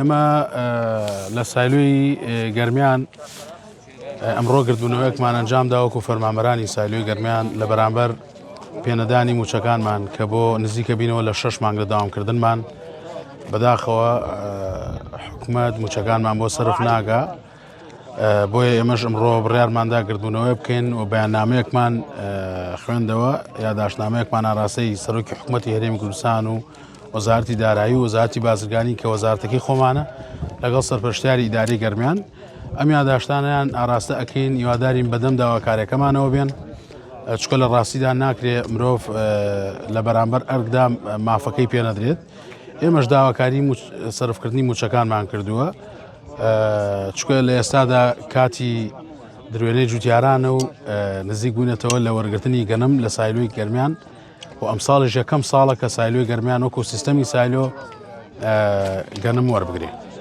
ئێمە لە سایلۆی گەرمیان ئەمڕۆ گردبوونەوەیەکمان ئەنجام داوەکو فەرمانبەرانی سایلۆی گەرمیان لە بەرامبەر پێنەدانی موچەکانمان کە بۆ نزیکە بینەوە لە 6 مانگ لە داوامکردنمان بەداخەوە حکوومەت موچەکانمان بۆ سرف ناگا بۆیە ئێمەش ئەمڕۆ بڕیارماندا گردبوونەوەی بکەین و بەیاننامەیەکمان خوێندەوە یاداشنامەیەکمان ئاراستەی سەرۆکی حکوومەتی هەرێمی کوردستان و وەزارەتی دارایی و وەزارەتی بازرگانی کە وەزارەتەکەی خۆمانە لەگەڵ سەرپەرشتیاری ئیداری گەرمیان ئەم یاداشتانیان ئاراستە ئەکەین هیوادارین بەدەم داواکاریەکەمانەوە بێن چکە لە ڕاستیدا ناکرێت مرۆڤ لە بەرامبەر ئەرگدا مافەکەی پێ نەدرێت ئێمەش داواکاری سەرفکردنی موچەکانمان کردووە چکە لە ئێستادا کاتی درێنەی جوتیارانە و نزیک بوونێتەوە لە وەرگرتنی گەنم لە سایلۆی گەرمیان و ئەم ساڵش یەکەم ساڵە کە سایلۆی گەرمیان وەکو سیستەمی سایلۆ گەنم وەربگرێت.